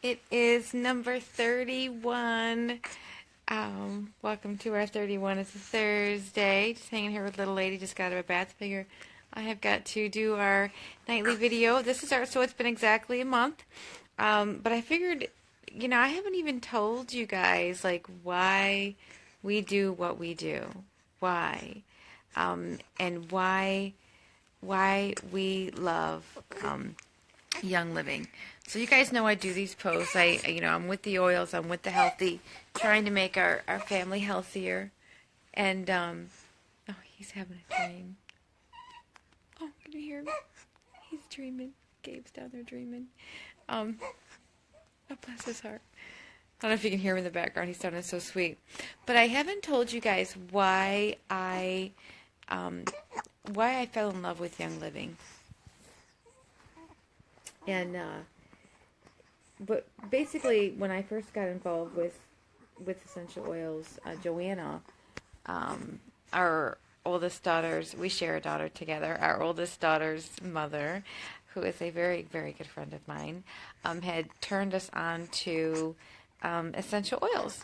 It is number 31. Welcome to our 31. It's a Thursday. Just hanging here with little lady. Just got out of a bath. Figure I have got to do our nightly video. So it's been exactly a month. But I figured, I haven't even told you guys like why we do what we do. Why? And why we love Young Living. So you guys know I do these posts. I'm with the oils. I'm with the healthy, trying to make our family healthier. And oh, he's having a dream. Oh, can you hear him? He's dreaming. Gabe's down there dreaming. Oh, bless his heart. I don't know if you can hear him in the background. He's sounding so sweet. But I haven't told you guys why I fell in love with Young Living. And but basically, when I first got involved with essential oils, Joanna, our oldest daughter's, we share a daughter together. Our oldest daughter's mother, who is a very, very good friend of mine, had turned us on to essential oils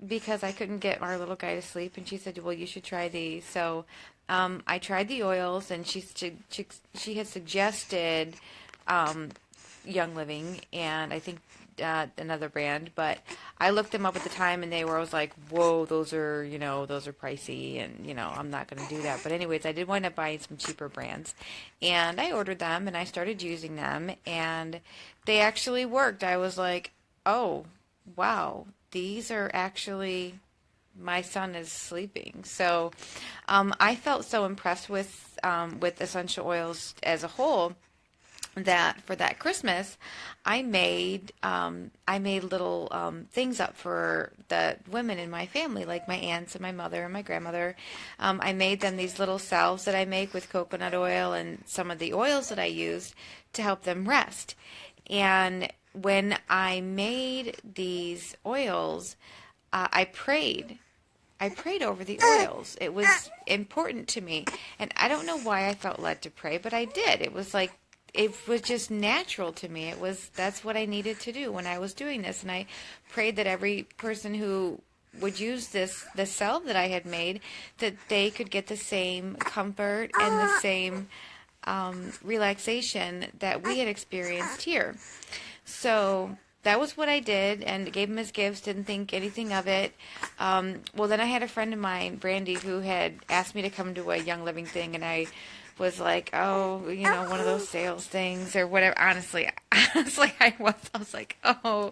because I couldn't get our little guy to sleep, and she said, "Well, you should try these." So I tried the oils, and she had suggested Young Living, and I think another brand, but I looked them up at the time, and I was like, whoa, those are pricey, and I'm not going to do that. But anyways, I did wind up buying some cheaper brands, and I ordered them, and I started using them, and they actually worked. I was like, oh, wow, these are actually, my son is sleeping. So I felt so impressed with essential oils as a whole that for that Christmas, I made little things up for the women in my family, like my aunts and my mother and my grandmother. I made them these little salves that I make with coconut oil and some of the oils that I used to help them rest. And when I made these oils, I prayed. I prayed over the oils. It was important to me. And I don't know why I felt led to pray, but I did. It was just natural to me. That's what I needed to do when I was doing this. And I prayed that every person who would use the salve that I had made, that they could get the same comfort and the same relaxation that we had experienced here. So that was what I did, and gave him his gifts, didn't think anything of it. Well, then I had a friend of mine, Brandy, who had asked me to come to a Young Living thing, and I was like, oh, one of those sales things or whatever. Honestly, I was like, oh,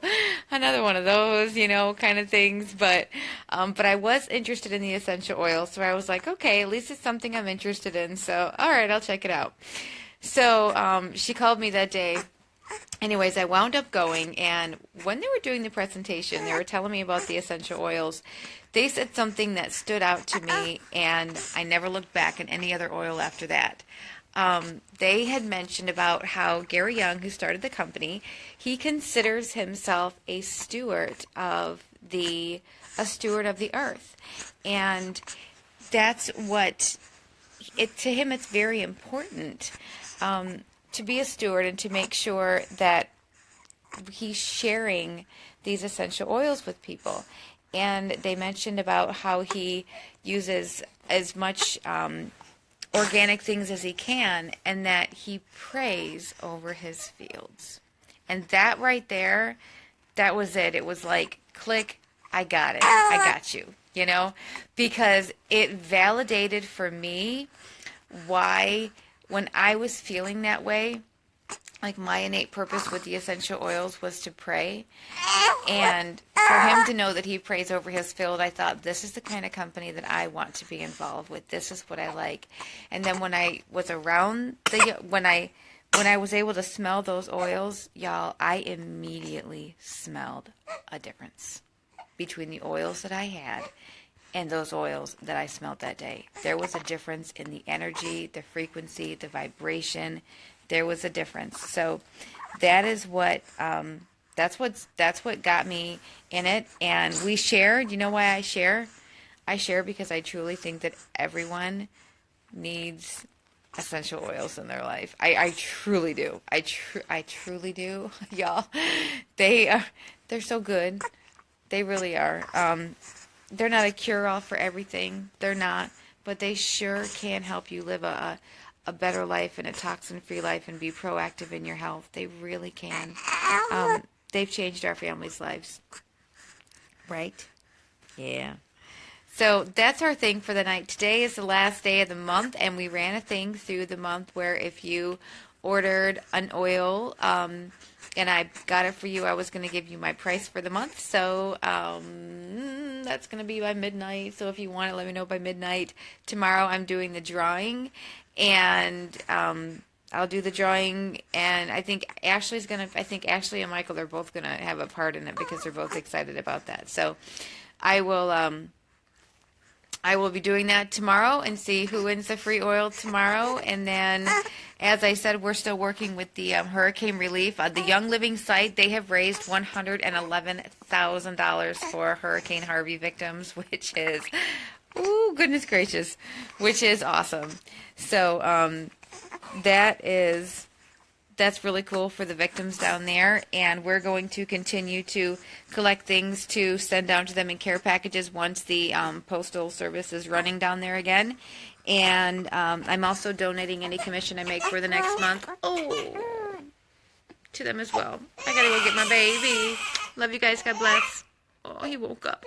another one of those, kind of things. But I was interested in the essential oil, so I was like, okay, at least it's something I'm interested in. So, all right, I'll check it out. So she called me that day. Anyways, I wound up going, and when they were doing the presentation, they were telling me about the essential oils. They said something that stood out to me, and I never looked back at any other oil after that. They had mentioned about how Gary Young, who started the company, he considers himself a steward of the earth, and that's what to him. It's very important. To be a steward and to make sure that he's sharing these essential oils with people. And they mentioned about how he uses as much organic things as he can, and that he prays over his fields. And that right there, that was it. It was like, click, I got it. I got you, because it validated for me why, when I was feeling that way, like my innate purpose with the essential oils was to pray. And for him to know that he prays over his field, I thought, this is the kind of company that I want to be involved with. This is what I like. And then when I was around when I was able to smell those oils, y'all, I immediately smelled a difference between the oils that I had and those oils that I smelled that day. There was a difference in the energy, the frequency, the vibration. There was a difference. So that is what that's what got me in it. And we shared. You know why I share? I share because I truly think that everyone needs essential oils in their life. I truly do. I truly do, y'all. They're so good. They really are. They're not a cure-all for everything. They're not, but they sure can help you live a better life and a toxin-free life and be proactive in your health. They really can. They've changed our families' lives. Right? Yeah. So that's our thing for the night. Today is the last day of the month, and we ran a thing through the month where if you ordered an oil, and I got it for you, I was going to give you my price for the month. So that's going to be by midnight. So if you want it, let me know by midnight. Tomorrow I'm doing the drawing, and I'll do the drawing, and I think Ashley and Michael are both going to have a part in it because they're both excited about that. So I will be doing that tomorrow and see who wins the free oil tomorrow. And then, as I said, we're still working with the hurricane relief. The Young Living site, they have raised $111,000 for Hurricane Harvey victims, which is, ooh, goodness gracious, which is awesome. So that's really cool for the victims down there, and we're going to continue to collect things to send down to them in care packages once the postal service is running down there again. And I'm also donating any commission I make for the next month, to them as well. I gotta go get my baby. Love you guys. God bless. Oh, he woke up.